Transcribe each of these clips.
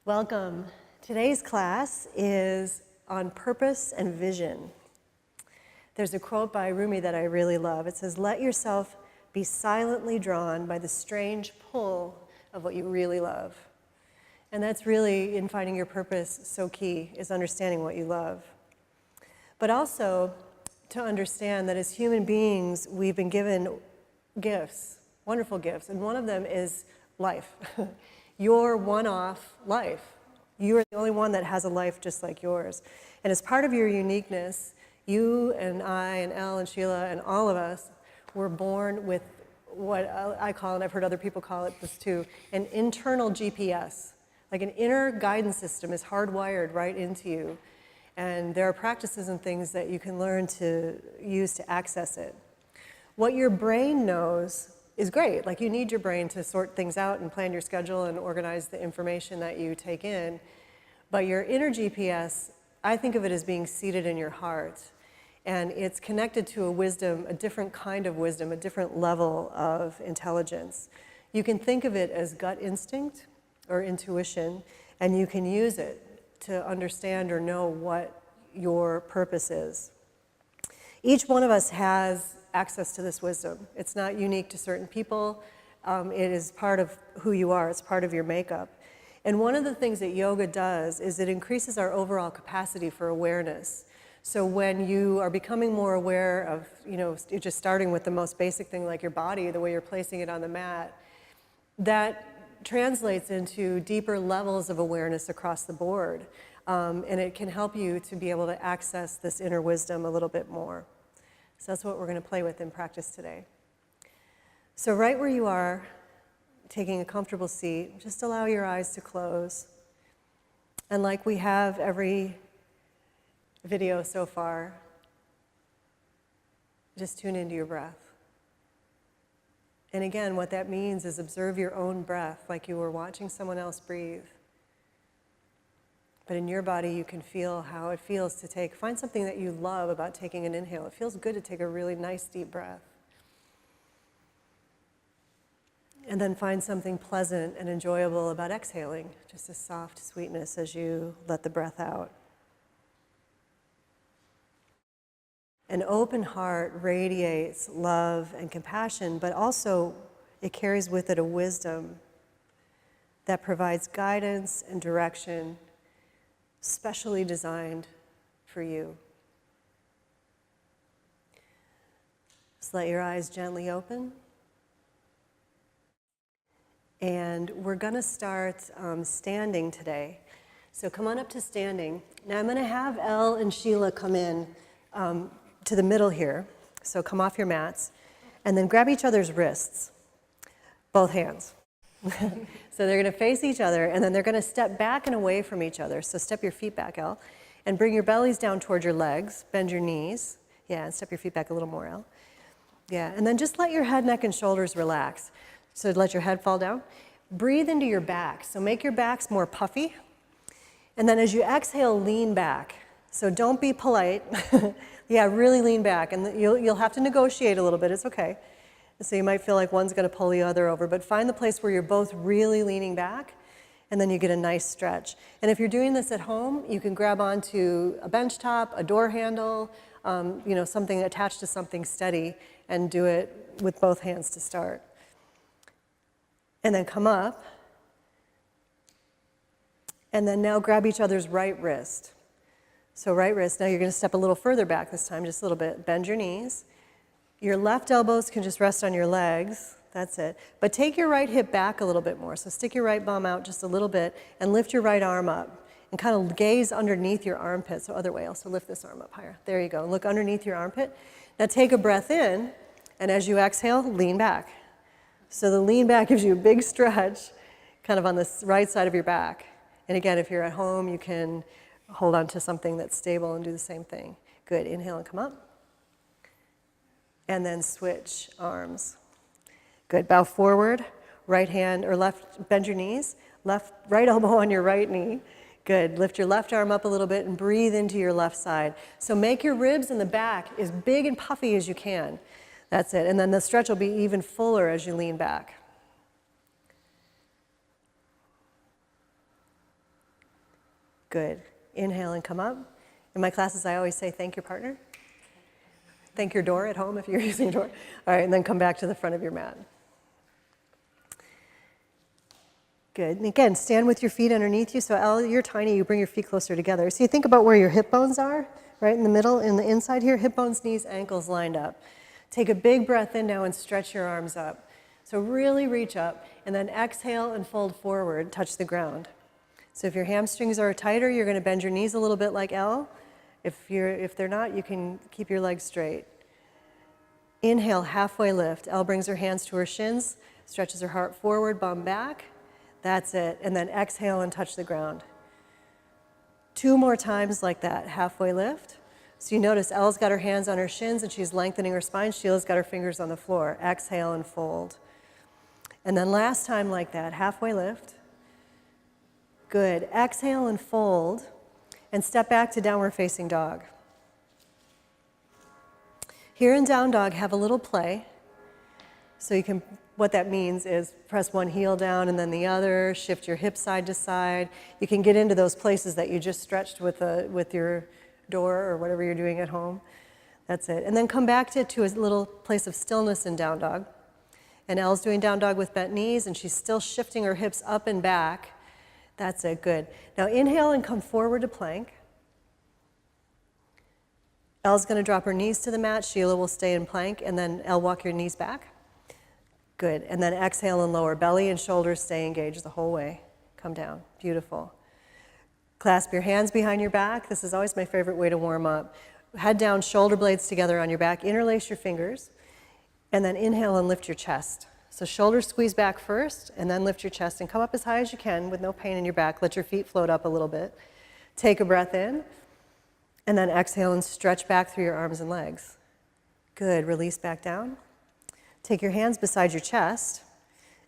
Welcome. Today's class is on purpose and vision. There's a quote by Rumi that I really love. It says, "Let yourself be silently drawn by the strange pull of what you really love." And that's really, in finding your purpose, so key, is understanding what you love. But also to understand that as human beings, we've been given gifts, wonderful gifts, and one of them is life. Your one-off life. You are the only one that has a life just like yours. And as part of your uniqueness, you and I and Elle and Sheila and all of us were born with what I call, and I've heard other people call it this too, an internal GPS. Like an inner guidance system is hardwired right into you. And there are practices and things that you can learn to use to access it. What your brain knows is great. Like, you need your brain to sort things out and plan your schedule and organize the information that you take in. But your inner GPS, I think of it as being seated in your heart. And it's connected to a wisdom, a different kind of wisdom, a different level of intelligence. You can think of it as gut instinct or intuition, and you can use it to understand or know what your purpose is. Each one of us has access to this wisdom. It's not unique to certain people. It is part of who you are. It's part of your makeup. And one of the things that yoga does is it increases our overall capacity for awareness. So when you are becoming more aware of, you're just starting with the most basic thing like your body, the way you're placing it on the mat, that translates into deeper levels of awareness across the board. And it can help you to be able to access this inner wisdom a little bit more. So that's what we're going to play with in practice today. So right where you are, taking a comfortable seat, just allow your eyes to close. And like we have every video so far, just tune into your breath. And again, what that means is observe your own breath like you were watching someone else breathe. But in your body, you can feel how it feels to find something that you love about taking an inhale. It feels good to take a really nice deep breath. And then find something pleasant and enjoyable about exhaling, just a soft sweetness as you let the breath out. An open heart radiates love and compassion, but also it carries with it a wisdom that provides guidance and direction specially designed for you. Just let your eyes gently open. And we're going to start standing today. So come on up to standing. Now I'm going to have Elle and Sheila come in to the middle here. So come off your mats. And then grab each other's wrists, both hands. So they're going to face each other, and then they're going to step back and away from each other. So step your feet back, Elle, and bring your bellies down toward your legs. Bend your knees. Yeah, and step your feet back a little more, Elle. Yeah, and then just let your head, neck, and shoulders relax. So let your head fall down. Breathe into your back. So make your backs more puffy. And then as you exhale, lean back. So don't be polite. Yeah, really lean back. And you'll have to negotiate a little bit. It's okay. So you might feel like one's going to pull the other over, but find the place where you're both really leaning back, and then you get a nice stretch. And if you're doing this at home, you can grab onto a bench top, a door handle, something attached to something steady, and do it with both hands to start. And then come up, and then now grab each other's right wrist. So right wrist, now you're going to step a little further back this time, just a little bit. Bend your knees. Your left elbows can just rest on your legs. That's it. But take your right hip back a little bit more. So stick your right bum out just a little bit and lift your right arm up. And kind of gaze underneath your armpit. So other way, also lift this arm up higher. There you go. Look underneath your armpit. Now take a breath in, and as you exhale, lean back. So the lean back gives you a big stretch kind of on the right side of your back. And again, if you're at home, you can hold on to something that's stable and do the same thing. Good. Inhale and come up. And then switch arms. Good. Bow forward, right hand or left, bend your knees, right elbow on your right knee. Good. Lift your left arm up a little bit and breathe into your left side. So make your ribs in the back as big and puffy as you can. That's it. And then the stretch will be even fuller as you lean back. Good. Inhale and come up. In my classes, I always say, thank your partner. Thank your door at home if you're using a door. All right, and then come back to the front of your mat. Good. And again, stand with your feet underneath you. So Elle, you're tiny, you bring your feet closer together. So you think about where your hip bones are, right in the middle, in the inside here, hip bones, knees, ankles lined up. Take a big breath in now and stretch your arms up. So really reach up, and then exhale and fold forward, touch the ground. So if your hamstrings are tighter, you're going to bend your knees a little bit like Elle. If they're not, you can keep your legs straight. Inhale, halfway lift. Elle brings her hands to her shins, stretches her heart forward, bum back. That's it. And then exhale and touch the ground. 2 more times like that, halfway lift. So you notice Elle's got her hands on her shins and she's lengthening her spine. Sheila's got her fingers on the floor. Exhale and fold. And then last time like that, halfway lift. Good. Exhale and fold. And step back to downward facing dog. Here in down dog, have a little play. So you can, what that means is press one heel down and then the other, shift your hips side to side. You can get into those places that you just stretched with your door or whatever you're doing at home. That's it. And then come back to a little place of stillness in down dog. And Elle's doing down dog with bent knees and she's still shifting her hips up and back. That's it, good. Now inhale and come forward to plank. Elle's going to drop her knees to the mat. Sheila will stay in plank and then Elle, walk your knees back. Good. And then exhale and lower. Belly and shoulders stay engaged the whole way. Come down. Beautiful. Clasp your hands behind your back. This is always my favorite way to warm up. Head down, shoulder blades together on your back. Interlace your fingers. And then inhale and lift your chest. So shoulders squeeze back first, and then lift your chest and come up as high as you can with no pain in your back. Let your feet float up a little bit. Take a breath in. And then exhale and stretch back through your arms and legs. Good. Release back down. Take your hands beside your chest,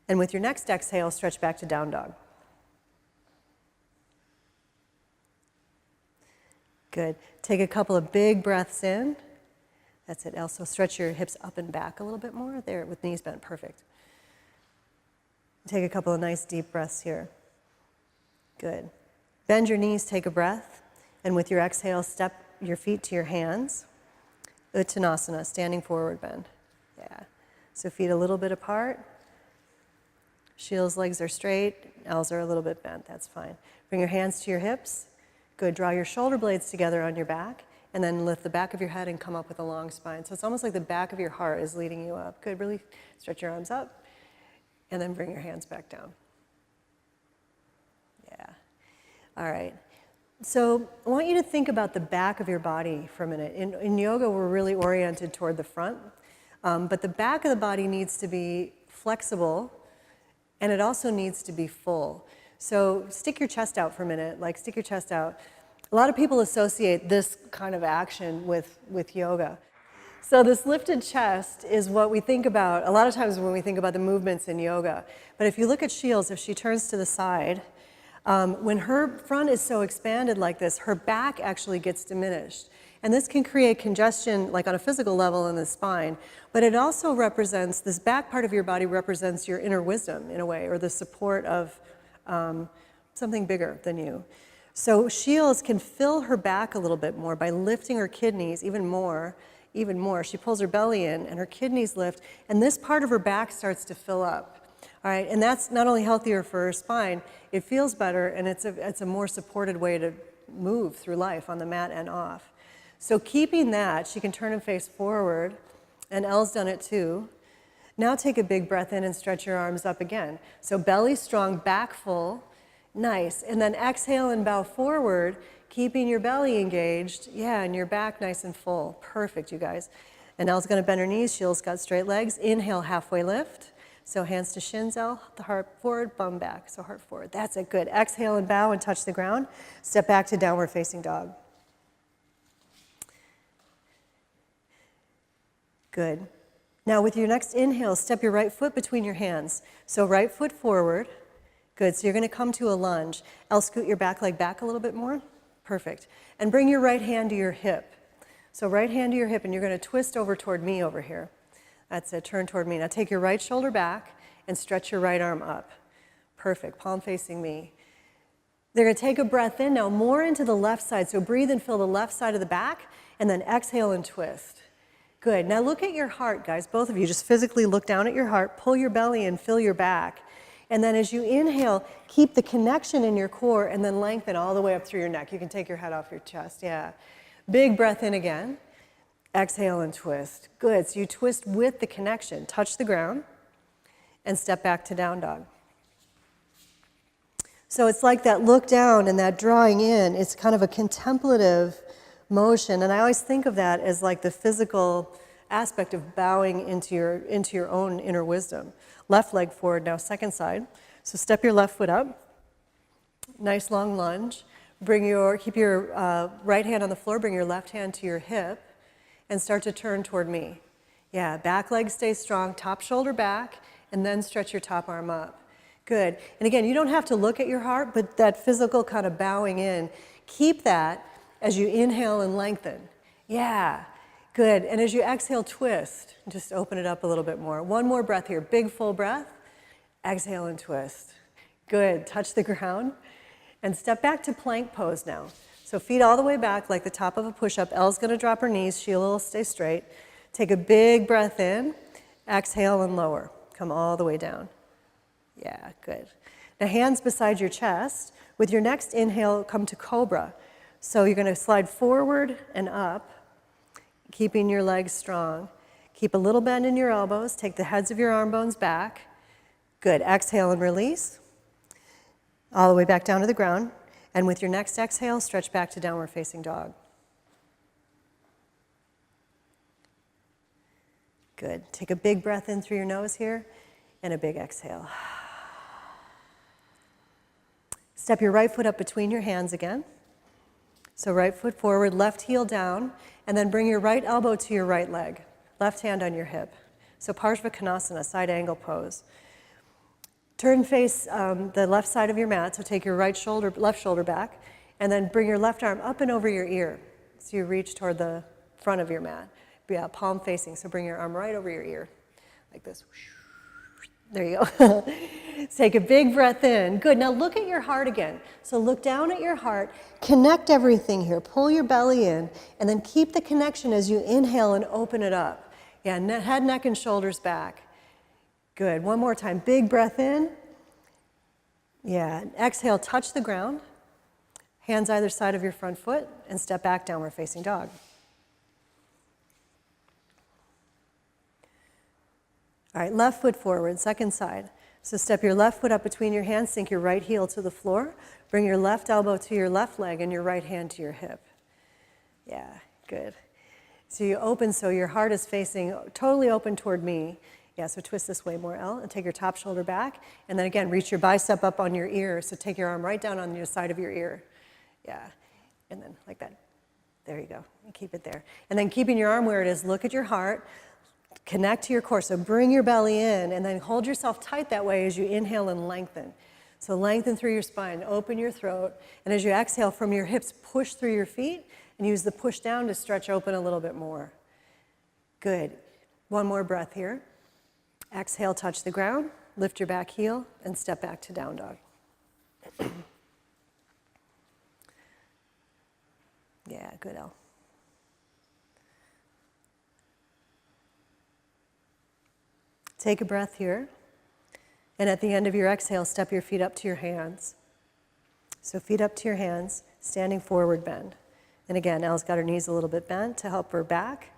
and with your next exhale, stretch back to down dog. Good. Take a couple of big breaths in. That's it. Also stretch your hips up and back a little bit more. There, with knees bent. Perfect. Take a couple of nice deep breaths here. Good. Bend your knees, take a breath, and with your exhale, step your feet to your hands. Uttanasana, standing forward bend. Yeah. So feet a little bit apart. Sheila's legs are straight. Elle's are a little bit bent. That's fine. Bring your hands to your hips. Good. Draw your shoulder blades together on your back. And then lift the back of your head and come up with a long spine. So it's almost like the back of your heart is leading you up. Good. Really stretch your arms up. And then bring your hands back down. Yeah. All right. So I want you to think about the back of your body for a minute. In yoga, we're really oriented toward the front. But the back of the body needs to be flexible, and it also needs to be full. So stick your chest out for a minute, like stick your chest out. A lot of people associate this kind of action with yoga. So this lifted chest is what we think about a lot of times when we think about the movements in yoga. But if you look at Shields, if she turns to the side, when her front is so expanded like this, her back actually gets diminished. And this can create congestion, like on a physical level in the spine, but it also represents, this back part of your body represents your inner wisdom in a way, or the support of something bigger than you. So Shields can fill her back a little bit more by lifting her kidneys even more. She pulls her belly in and her kidneys lift, and this part of her back starts to fill up. All right, and that's not only healthier for her spine, it feels better, and it's a more supported way to move through life on the mat and off. So keeping that, she can turn and face forward, and Elle's done it too. Now take a big breath in and stretch your arms up again. So belly strong, back full, nice. And then exhale and bow forward, keeping your belly engaged, yeah, and your back nice and full. Perfect, you guys. And Elle's gonna bend her knees, Sheila's got straight legs. Inhale, halfway lift. So hands to shins, Elle, the heart forward, bum back, so heart forward. That's it, good. Exhale and bow and touch the ground. Step back to downward facing dog. Good. Now with your next inhale, step your right foot between your hands. So right foot forward. Good, so you're gonna come to a lunge. Elle, scoot your back leg back a little bit more. Perfect. And bring your right hand to your hip. So right hand to your hip, and you're gonna twist over toward me over here. That's it, turn toward me. Now take your right shoulder back and stretch your right arm up. Perfect, palm facing me. They're going to take a breath in now, more into the left side. So breathe and fill the left side of the back, and then exhale and twist. Good. Now look at your heart, guys. Both of you, just physically look down at your heart, pull your belly in, fill your back. And then as you inhale, keep the connection in your core and then lengthen all the way up through your neck. You can take your head off your chest. Yeah. Big breath in again. Exhale and twist. Good. So you twist with the connection. Touch the ground and step back to down dog. So it's like that look down and that drawing in. It's kind of a contemplative motion. And I always think of that as like the physical aspect of bowing into your own inner wisdom. Left leg forward now, second side. So step your left foot up. Nice long lunge. Keep your right hand on the floor, bring your left hand to your hip, and start to turn toward me. Yeah, back leg stays strong, top shoulder back, and then stretch your top arm up. Good. And again, you don't have to look at your heart, but that physical kind of bowing in, keep that as you inhale and lengthen. Yeah, good. And as you exhale, twist. Just open it up a little bit more. One more breath here. Big full breath. Exhale and twist. Good. Touch the ground. And step back to plank pose now. So feet all the way back like the top of a push-up. Elle's going to drop her knees. Sheila will stay straight. Take a big breath in. Exhale and lower. Come all the way down. Yeah, good. Now hands beside your chest. With your next inhale, come to cobra. So you're going to slide forward and up, keeping your legs strong. Keep a little bend in your elbows. Take the heads of your arm bones back. Good. Exhale and release. All the way back down to the ground. And with your next exhale, stretch back to downward facing dog. Good. Take a big breath in through your nose here and a big exhale. Step your right foot up between your hands again. So right foot forward, left heel down, and then bring your right elbow to your right leg. Left hand on your hip. So Parshvakonasana, side angle pose. Turn face the left side of your mat, so take your left shoulder back, and then bring your left arm up and over your ear. So you reach toward the front of your mat. Yeah, palm facing, so bring your arm right over your ear, like this. There you go. Take a big breath in. Good. Now look at your heart again. So look down at your heart. Connect everything here. Pull your belly in. And then keep the connection as you inhale and open it up. Yeah, head, neck, and shoulders back. Good. One more time. Big breath in. Yeah. Exhale. Touch the ground. Hands either side of your front foot. And step back, downward facing dog. All right, left foot forward, second side. So step your left foot up between your hands, sink your right heel to the floor, bring your left elbow to your left leg and your right hand to your hip. Yeah, good. So you open so your heart is facing totally open toward me. Yeah, so twist this way more, Elle, and take your top shoulder back. And then again, reach your bicep up on your ear. So take your arm right down on your side of your ear. Yeah, and then like that. There you go, and keep it there. And then keeping your arm where it is, look at your heart. Connect to your core, so bring your belly in and then hold yourself tight that way as you inhale and lengthen. So lengthen through your spine, open your throat, and as you exhale from your hips, push through your feet and use the push down to stretch open a little bit more. Good. One more breath here. Exhale, touch the ground, lift your back heel, and step back to down dog. Yeah, good, Elle. Take a breath here, and at the end of your exhale, step your feet up to your hands. So feet up to your hands, standing forward bend. And again, Elle's got her knees a little bit bent to help her back.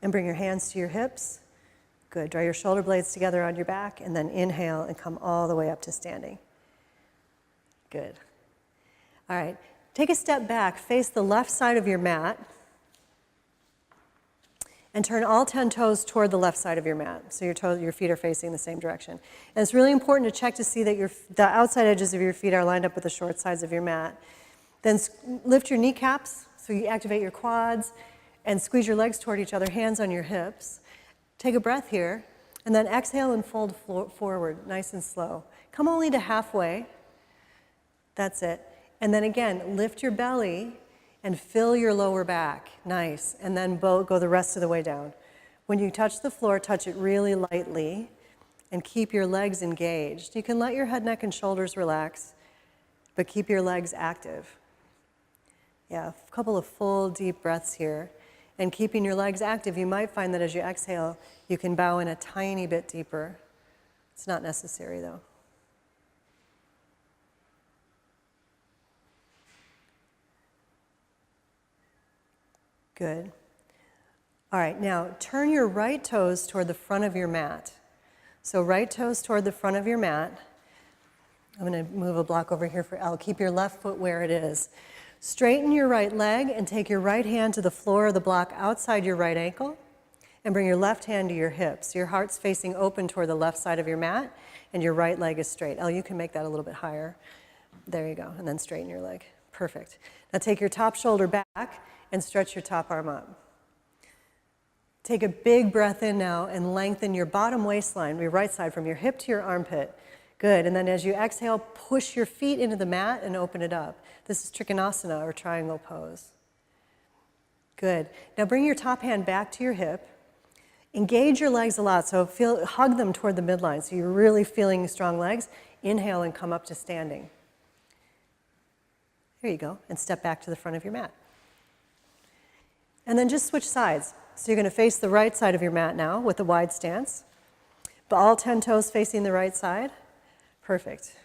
And bring your hands to your hips. Good. Draw your shoulder blades together on your back, and then inhale and come all the way up to standing. Good. All right. Take a step back, face the left side of your mat, and turn all 10 toes toward the left side of your mat. So your feet are facing the same direction. And it's really important to check to see that the outside edges of your feet are lined up with the short sides of your mat. Then lift your kneecaps, so you activate your quads, and squeeze your legs toward each other, hands on your hips. Take a breath here, and then exhale and fold forward, nice and slow. Come only to halfway. That's it. And then again, lift your belly and fill your lower back. Nice. And then go the rest of the way down. When you touch the floor, touch it really lightly. and keep your legs engaged. You can let your head, neck, and shoulders relax, but keep your legs active. Yeah, a couple of full, deep breaths here. And keeping your legs active, you might find that as you exhale, you can bow in a tiny bit deeper. It's not necessary, though. Good. All right, now turn your right toes toward the front of your mat. So right toes toward the front of your mat. I'm going to move a block over here for L. Keep your left foot where it is. Straighten your right leg and take your right hand to the floor of the block outside your right ankle and bring your left hand to your hips. Your heart's facing open toward the left side of your mat and your right leg is straight. Elle, you can make that a little bit higher. There you go, and then straighten your leg. Perfect. Now take your top shoulder back and stretch your top arm up. Take a big breath in now and lengthen your bottom waistline, your right side, from your hip to your armpit. Good, and then as you exhale, push your feet into the mat and open it up. This is Trikonasana, or triangle pose. Good. Now bring your top hand back to your hip. Engage your legs a lot, so hug them toward the midline, so you're really feeling strong legs. Inhale and come up to standing. There you go, and step back to the front of your mat. And then just switch sides. So you're going to face the right side of your mat now with a wide stance, but all 10 toes facing the right side. Perfect.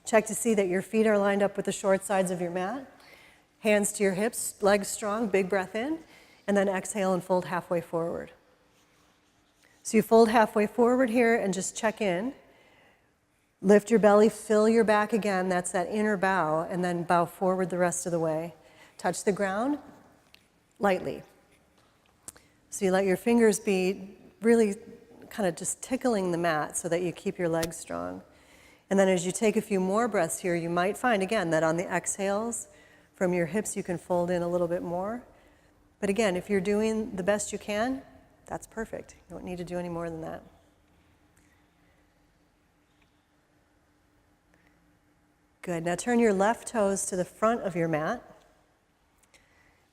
Check to see that your feet are lined up with the short sides of your mat. Hands to your hips, legs strong, big breath in, and then exhale and fold halfway forward. So you fold halfway forward here and just check in. Lift your belly, fill your back again, that's that inner bow, and then bow forward the rest of the way. Touch the ground lightly. So you let your fingers be really kind of just tickling the mat so that you keep your legs strong. And then as you take a few more breaths here, you might find again that on the exhales from your hips you can fold in a little bit more. But again, if you're doing the best you can, that's perfect. You don't need to do any more than that. Good. Now turn your left toes to the front of your mat.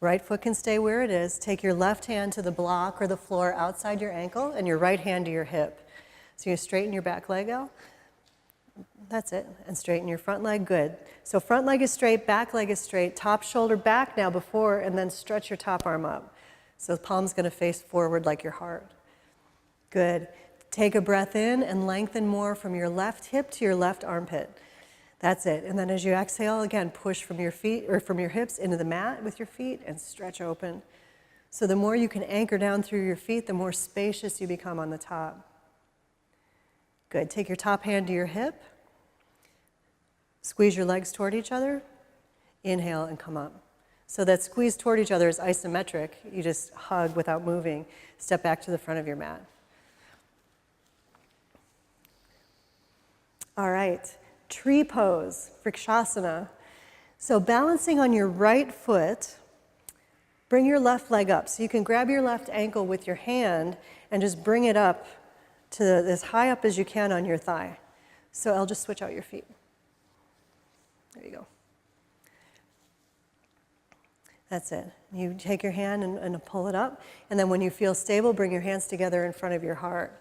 Right foot can stay where it is. Take your left hand to the block or the floor outside your ankle and your right hand to your hip. So you straighten your back leg out. That's it. And straighten your front leg. Good. So front leg is straight, back leg is straight, top shoulder back now before, and then stretch your top arm up. So the palm's going to face forward like your heart. Good. Take a breath in and lengthen more from your left hip to your left armpit. That's it. And then as you exhale, again, push from your feet or from your hips into the mat with your feet and stretch open. So the more you can anchor down through your feet, the more spacious you become on the top. Good. Take your top hand to your hip. Squeeze your legs toward each other. Inhale and come up. So that squeeze toward each other is isometric. You just hug without moving. Step back to the front of your mat. All right. Tree pose, Vrikshasana. So balancing on your right foot, bring your left leg up. So you can grab your left ankle with your hand and just bring it up to as high up as you can on your thigh. So I'll just switch out your feet. There you go. That's it. You take your hand and pull it up. And then when you feel stable, bring your hands together in front of your heart.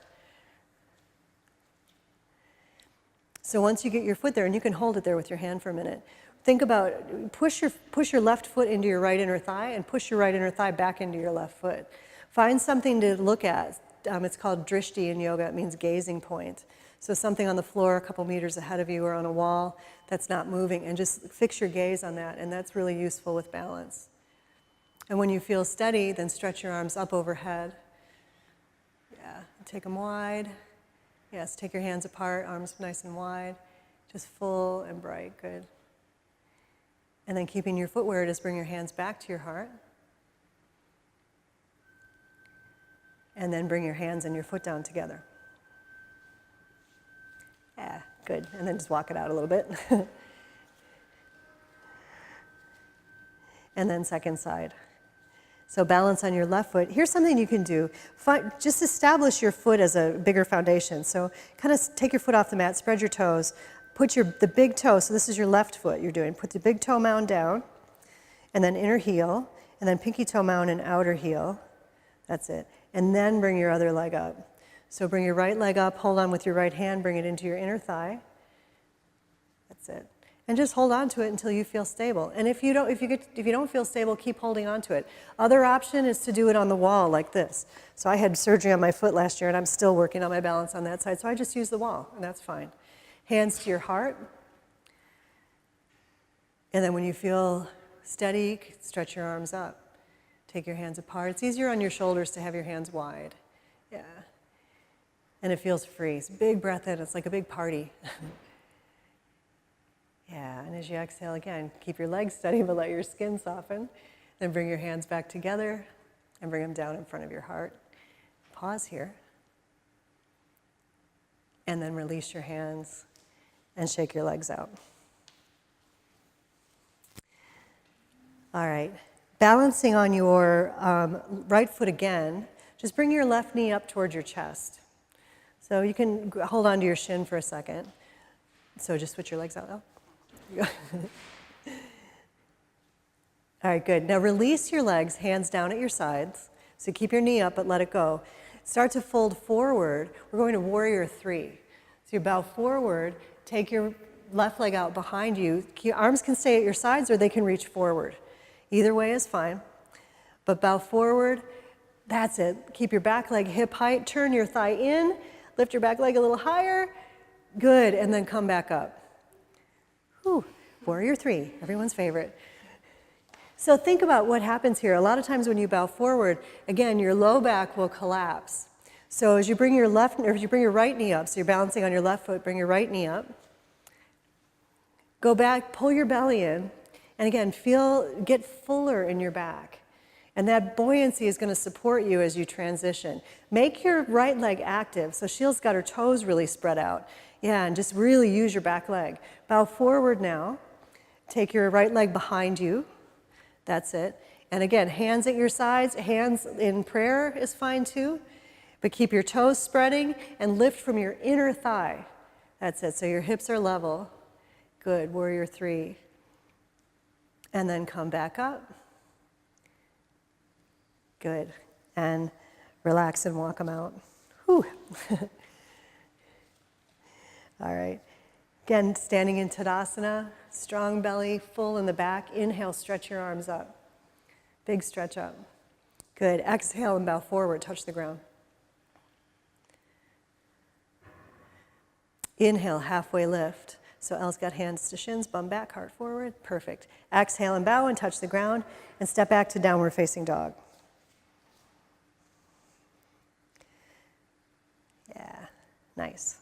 So once you get your foot there, and you can hold it there with your hand for a minute, think about, push your left foot into your right inner thigh and push your right inner thigh back into your left foot. Find something to look at. It's called drishti in yoga. It means gazing point. So something on the floor a couple meters ahead of you or on a wall that's not moving, and just fix your gaze on that, and that's really useful with balance. And when you feel steady, then stretch your arms up overhead. Yeah, take them wide. Yes, take your hands apart, arms nice and wide, just full and bright, good. And then keeping your foot where it is, bring your hands back to your heart. And then bring your hands and your foot down together. Yeah, good. And then just walk it out a little bit. And then second side. So balance on your left foot. Here's something you can do. Just establish your foot as a bigger foundation. So kind of take your foot off the mat, spread your toes, put the big toe, so this is your left foot you're doing. Put the big toe mound down, and then inner heel, and then pinky toe mound and outer heel. That's it. And then bring your other leg up. So bring your right leg up, hold on with your right hand, bring it into your inner thigh. That's it. And just hold on to it until you feel stable. And if you don't feel stable, keep holding on to it. Other option is to do it on the wall like this. So I had surgery on my foot last year, and I'm still working on my balance on that side. So I just use the wall, and that's fine. Hands to your heart. And then when you feel steady, stretch your arms up. Take your hands apart. It's easier on your shoulders to have your hands wide. Yeah. And it feels free. It's a big breath in. It's like a big party. Yeah, and as you exhale again, keep your legs steady, but let your skin soften. Then bring your hands back together and bring them down in front of your heart. Pause here. And then release your hands and shake your legs out. All right, balancing on your right foot again, just bring your left knee up towards your chest. So you can hold on to your shin for a second. So just switch your legs out. All right, good. Now release your legs, hands down at your sides. So keep your knee up, but let it go. Start to fold forward. We're going to warrior 3. So you bow forward, take your left leg out behind you. Your arms can stay at your sides or they can reach forward. Either way is fine. But bow forward. That's it. Keep your back leg hip height. Turn your thigh in. Lift your back leg a little higher. Good. And then come back up. Whew. Warrior 3, everyone's favorite. So think about what happens here. A lot of times when you bow forward, again, your low back will collapse. So as you bring your right knee up, so you're balancing on your left foot, bring your right knee up. Go back, pull your belly in, and again, get fuller in your back. And that buoyancy is going to support you as you transition. Make your right leg active. So Sheila's got her toes really spread out. Yeah, and just really use your back leg. Bow forward now. Take your right leg behind you. That's it. And again, hands at your sides. Hands in prayer is fine too. But keep your toes spreading and lift from your inner thigh. That's it. So your hips are level. Good. Warrior 3. And then come back up. Good. And relax and walk them out. Whew. All right. Again, standing in Tadasana, strong belly, full in the back. Inhale, stretch your arms up. Big stretch up. Good. Exhale and bow forward, touch the ground. Inhale, halfway lift. So Elle's got hands to shins, bum back, heart forward. Perfect. Exhale and bow and touch the ground and step back to downward facing dog. Yeah, nice.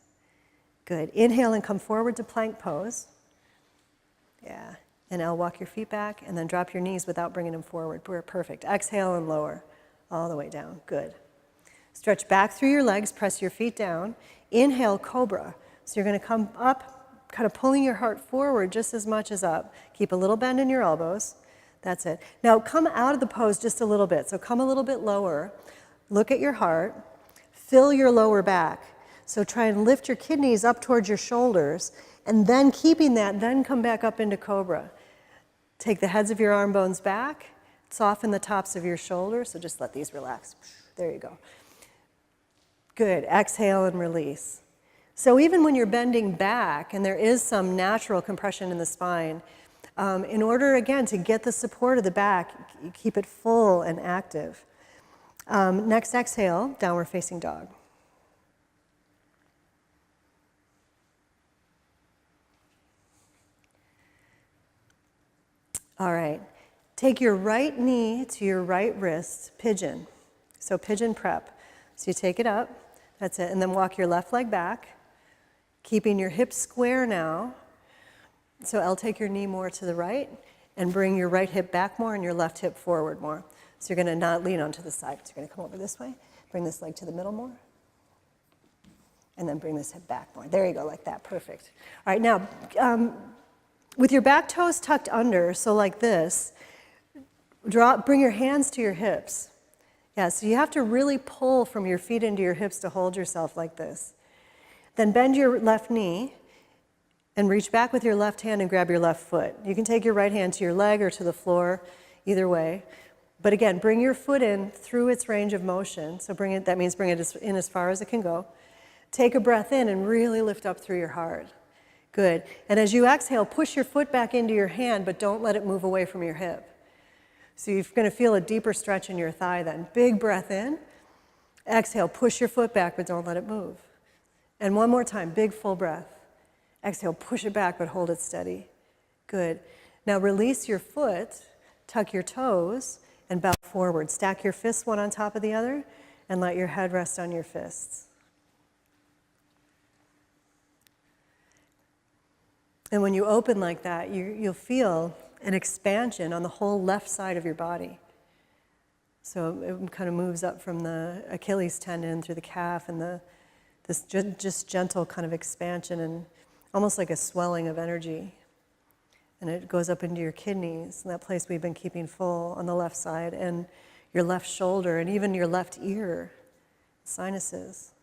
Good. Inhale and come forward to plank pose. Yeah. And Elle, walk your feet back and then drop your knees without bringing them forward. Perfect. Exhale and lower all the way down. Good. Stretch back through your legs, press your feet down. Inhale, cobra. So you're going to come up, kind of pulling your heart forward just as much as up. Keep a little bend in your elbows. That's it. Now come out of the pose just a little bit. So come a little bit lower. Look at your heart. Fill your lower back. So try and lift your kidneys up towards your shoulders, and then keeping that, then come back up into cobra. Take the heads of your arm bones back, soften the tops of your shoulders, so just let these relax. There you go. Good. Exhale and release. So even when you're bending back, and there is some natural compression in the spine, in order, again, to get the support of the back, you keep it full and active. Next exhale, downward facing dog. All right, take your right knee to your right wrist, pigeon. So pigeon prep. So you take it up, that's it, and then walk your left leg back, keeping your hips square now. So Elle, take your knee more to the right and bring your right hip back more and your left hip forward more. So you're gonna not lean onto the side. So you're gonna come over this way, bring this leg to the middle more, and then bring this hip back more. There you go, like that, perfect. All right, now, with your back toes tucked under, so like this, bring your hands to your hips. Yeah, so you have to really pull from your feet into your hips to hold yourself like this. Then bend your left knee and reach back with your left hand and grab your left foot. You can take your right hand to your leg or to the floor, either way. But again, bring your foot in through its range of motion. So that means bring it in as far as it can go. Take a breath in and really lift up through your heart. Good. And as you exhale, push your foot back into your hand, but don't let it move away from your hip. So you're going to feel a deeper stretch in your thigh then. Big breath in. Exhale, push your foot back, but don't let it move. And one more time, big full breath. Exhale, push it back, but hold it steady. Good. Now release your foot, tuck your toes, and bow forward. Stack your fists one on top of the other, and let your head rest on your fists. And when you open like that, you'll feel an expansion on the whole left side of your body. So it kind of moves up from the Achilles tendon through the calf and this just gentle kind of expansion and almost like a swelling of energy. And it goes up into your kidneys, that place we've been keeping full on the left side, and your left shoulder, and even your left ear, sinuses.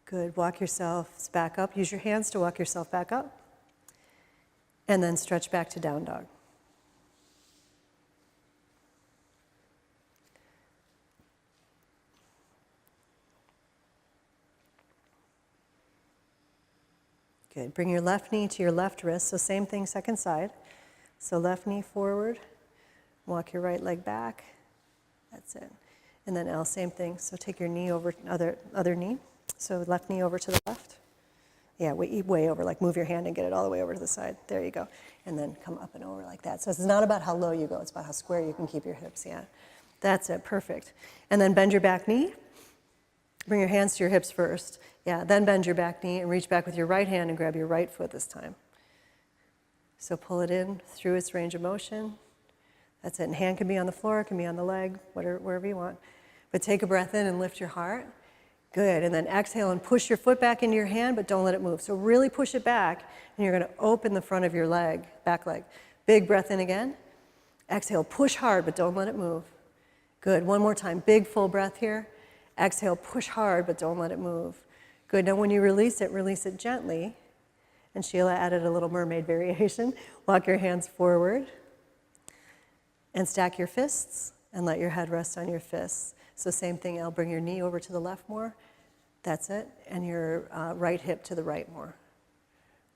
Good. Walk yourself back up. Use your hands to walk yourself back up. And then stretch back to down dog. Good. Bring your left knee to your left wrist. So same thing, second side. So left knee forward. Walk your right leg back. That's it. And then L, same thing. So take your knee over, other knee. So left knee over to the left. Yeah, way over, like move your hand and get it all the way over to the side. There you go. And then come up and over like that. So it's not about how low you go, it's about how square you can keep your hips, yeah. That's it, perfect. And then bend your back knee. Bring your hands to your hips first. Yeah, then bend your back knee and reach back with your right hand and grab your right foot this time. So pull it in through its range of motion. That's it. And hand can be on the floor, it can be on the leg, wherever you want. But take a breath in and lift your heart. Good, and then exhale and push your foot back into your hand, but don't let it move. So really push it back, and you're going to open the front of your leg, back leg. Big breath in again. Exhale, push hard, but don't let it move. Good, one more time. Big full breath here. Exhale, push hard, but don't let it move. Good, now when you release it gently. And Sheila added a little mermaid variation. Walk your hands forward. And stack your fists, and let your head rest on your fists. So same thing, I'll bring your knee over to the left more. That's it. And your right hip to the right more.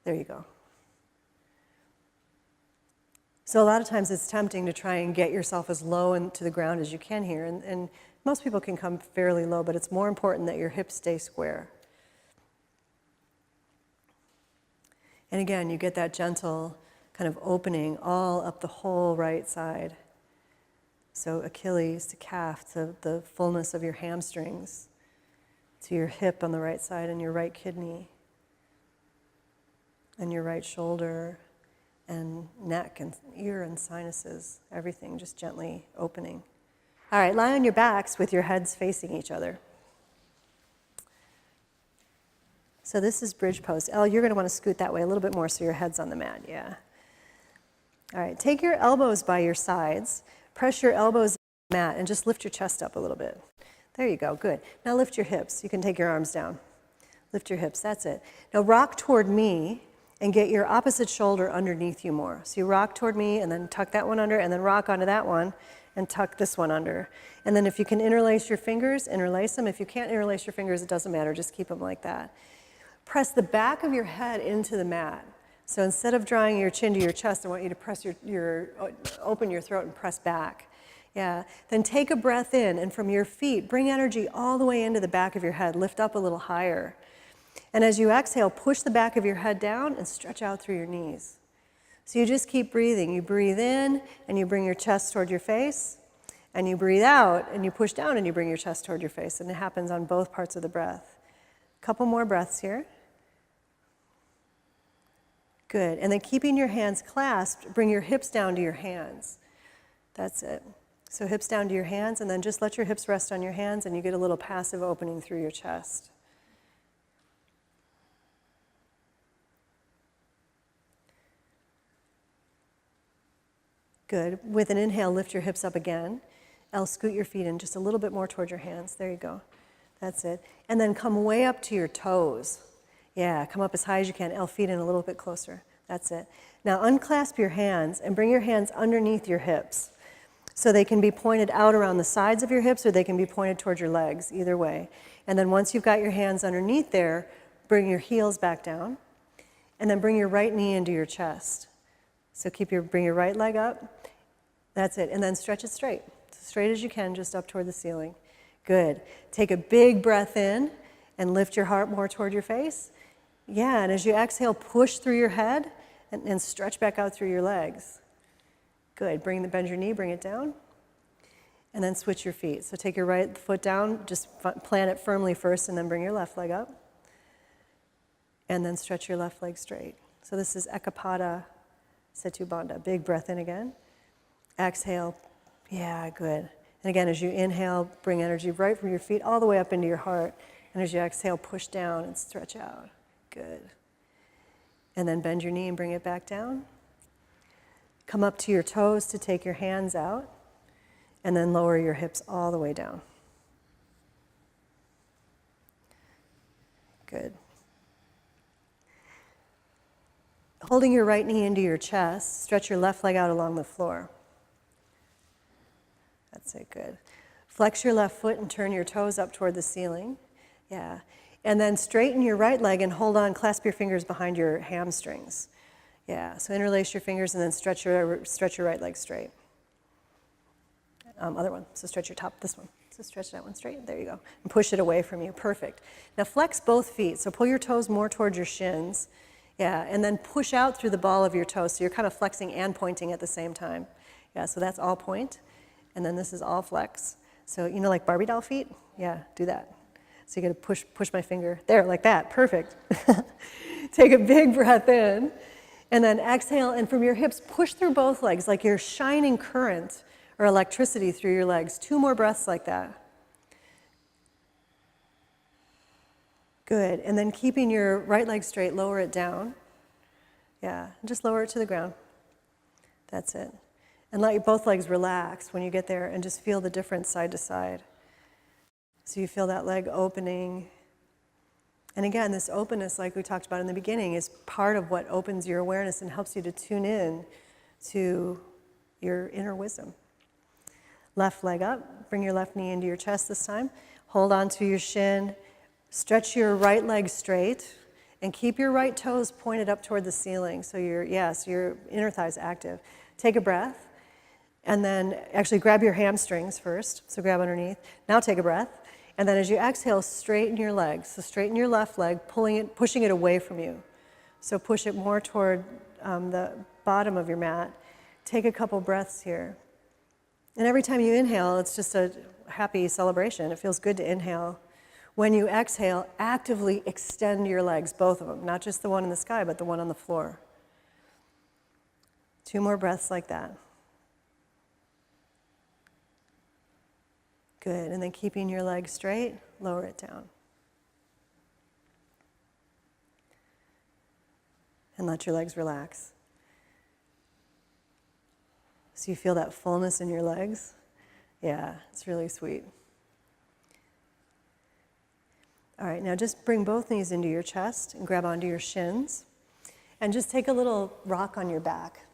There you go. So a lot of times it's tempting to try and get yourself as low into the ground as you can here. And most people can come fairly low, but it's more important that your hips stay square. And again, you get that gentle kind of opening all up the whole right side. So Achilles to calf, to the fullness of your hamstrings, to your hip on the right side and your right kidney, and your right shoulder, and neck and ear and sinuses, everything just gently opening. All right, lie on your backs with your heads facing each other. So this is bridge pose. Elle, you're going to want to scoot that way a little bit more so your head's on the mat, yeah. All right, take your elbows by your sides. Press your elbows on the mat and just lift your chest up a little bit. There you go, good. Now lift your hips. You can take your arms down. Lift your hips, that's it. Now rock toward me and get your opposite shoulder underneath you more. So you rock toward me and then tuck that one under and then rock onto that one and tuck this one under. And then if you can interlace your fingers, interlace them. If you can't interlace your fingers, it doesn't matter, just keep them like that. Press the back of your head into the mat. So instead of drawing your chin to your chest, I want you to press open your throat and press back. Yeah. Then take a breath in, and from your feet, bring energy all the way into the back of your head. Lift up a little higher. And as you exhale, push the back of your head down and stretch out through your knees. So you just keep breathing. You breathe in, and you bring your chest toward your face. And you breathe out, and you push down, and you bring your chest toward your face. And it happens on both parts of the breath. A couple more breaths here. Good. And then keeping your hands clasped, bring your hips down to your hands. That's it. So hips down to your hands, and then just let your hips rest on your hands, and you get a little passive opening through your chest. Good. With an inhale, lift your hips up again. L, scoot your feet in just a little bit more toward your hands. There you go. That's it. And then come way up to your toes. Yeah, come up as high as you can. Feet in a little bit closer. That's it. Now unclasp your hands and bring your hands underneath your hips. So they can be pointed out around the sides of your hips or they can be pointed towards your legs, either way. And then once you've got your hands underneath there, bring your heels back down. And then bring your right knee into your chest. So bring your right leg up. That's it. And then stretch it straight. Straight as you can, just up toward the ceiling. Good. Take a big breath in and lift your heart more toward your face. Yeah, and as you exhale, push through your head and stretch back out through your legs. Good. Bend your knee, bring it down. And then switch your feet. So take your right foot down, just plant it firmly first, and then bring your left leg up. And then stretch your left leg straight. So this is Ekapada Setu Bandha. Big breath in again. Exhale. Yeah, good. And again, as you inhale, bring energy right from your feet all the way up into your heart. And as you exhale, push down and stretch out. Good. And then bend your knee and bring it back down. Come up to your toes to take your hands out. And then lower your hips all the way down. Good. Holding your right knee into your chest, stretch your left leg out along the floor. That's it, good. Flex your left foot and turn your toes up toward the ceiling. Yeah. And then straighten your right leg and hold on, clasp your fingers behind your hamstrings. Yeah, so interlace your fingers and then stretch your right leg straight. Other one, so stretch your top, this one. So stretch that one straight, there you go. And push it away from you, perfect. Now flex both feet, so pull your toes more towards your shins. Yeah, and then push out through the ball of your toes, so you're kind of flexing and pointing at the same time. Yeah, so that's all point, and then this is all flex. So, you know, like Barbie doll feet? Yeah, do that. So you gotta push my finger, there, like that, perfect. Take a big breath in, and then exhale, and from your hips, push through both legs, like you're shining current or electricity through your legs. 2 more breaths like that. Good, and then keeping your right leg straight, lower it down. Yeah, and just lower it to the ground. That's it. And let both legs relax when you get there and just feel the difference side to side. So you feel that leg opening. And again, this openness, like we talked about in the beginning, is part of what opens your awareness and helps you to tune in to your inner wisdom. Left leg up, bring your left knee into your chest this time. Hold on to your shin. Stretch your right leg straight and keep your right toes pointed up toward the ceiling. So your inner thigh's active. Take a breath and then actually grab your hamstrings first. So grab underneath. Now take a breath. And then as you exhale, straighten your legs. So straighten your left leg, pushing it away from you. So push it more toward the bottom of your mat. Take a couple breaths here. And every time you inhale, it's just a happy celebration. It feels good to inhale. When you exhale, actively extend your legs, both of them, not just the one in the sky, but the one on the floor. 2 more breaths like that. Good, and then keeping your legs straight, lower it down. And let your legs relax. So you feel that fullness in your legs? Yeah, it's really sweet. All right, now just bring both knees into your chest and grab onto your shins. And just take a little rock on your back.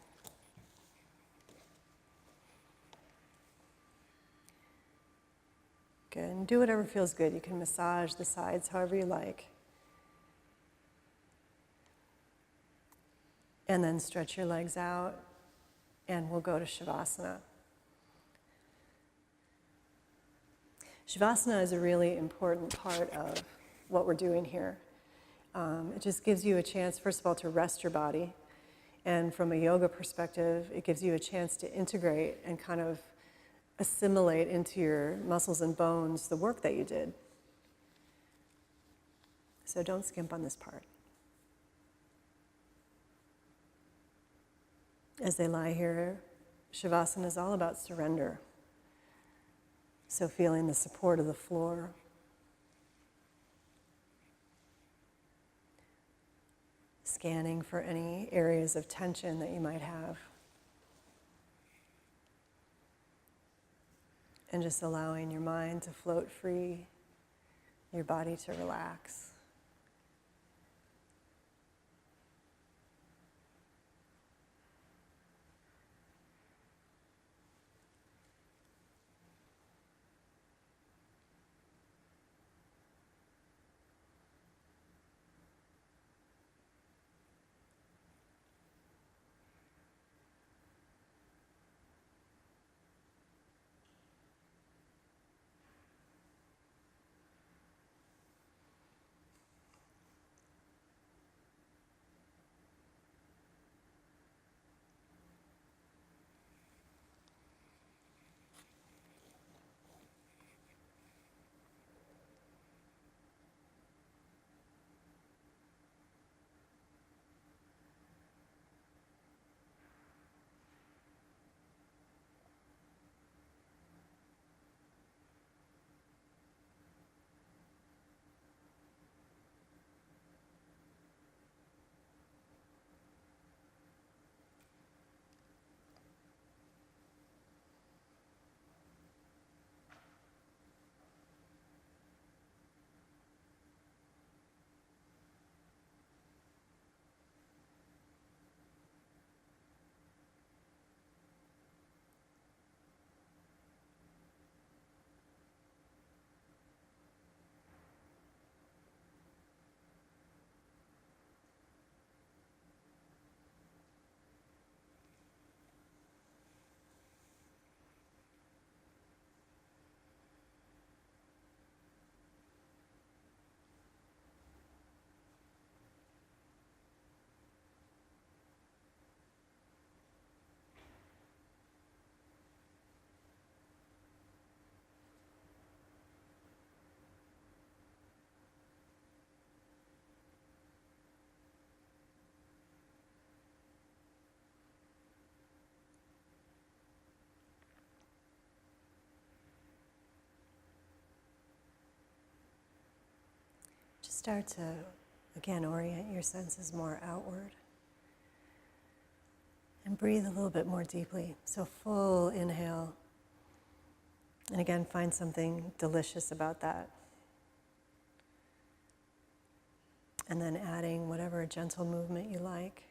Good, and do whatever feels good. You can massage the sides however you like. And then stretch your legs out, and we'll go to Shavasana. Shavasana is a really important part of what we're doing here. It just gives you a chance, first of all, to rest your body. And from a yoga perspective, it gives you a chance to integrate and kind of assimilate into your muscles and bones the work that you did. So don't skimp on this part. As they lie here, Shavasana is all about surrender. So feeling the support of the floor. Scanning for any areas of tension that you might have. And just allowing your mind to float free, your body to relax. start to, again, orient your senses more outward. And breathe a little bit more deeply. So full inhale. And again, find something delicious about that. And then adding whatever gentle movement you like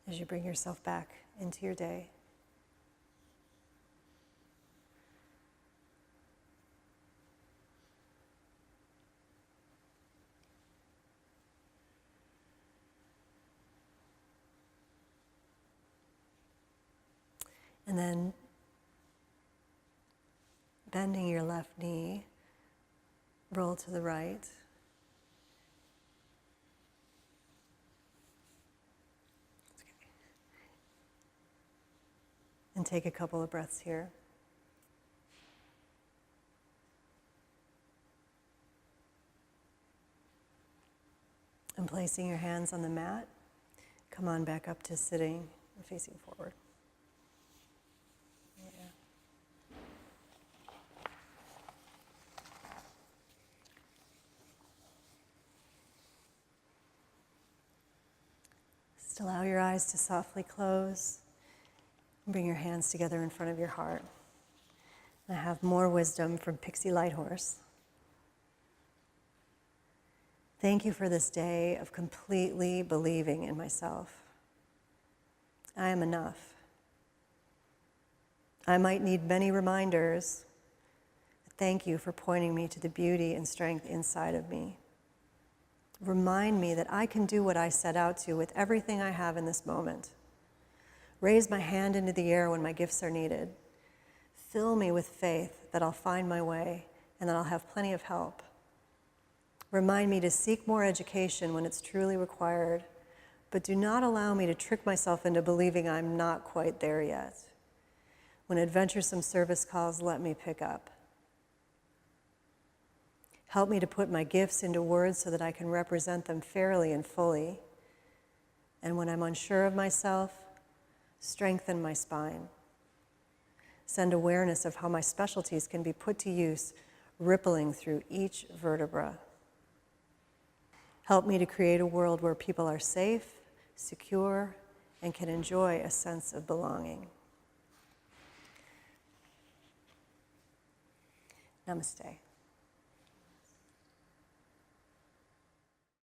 as you bring yourself back into your day. And then bending your left knee, roll to the right. Okay. And take a couple of breaths here. And placing your hands on the mat, come on back up to sitting and facing forward. Just allow your eyes to softly close and bring your hands together in front of your heart. And I have more wisdom from Pixie Lighthorse. Thank you for this day of completely believing in myself. I am enough. I might need many reminders, but thank you for pointing me to the beauty and strength inside of me. Remind me that I can do what I set out to with everything I have in this moment. Raise my hand into the air when my gifts are needed. Fill me with faith that I'll find my way and that I'll have plenty of help. Remind me to seek more education when it's truly required, but do not allow me to trick myself into believing I'm not quite there yet. When adventuresome service calls, let me pick up. Help me to put my gifts into words so that I can represent them fairly and fully. And when I'm unsure of myself, strengthen my spine. Send awareness of how my specialties can be put to use, rippling through each vertebra. Help me to create a world where people are safe, secure, and can enjoy a sense of belonging. Namaste.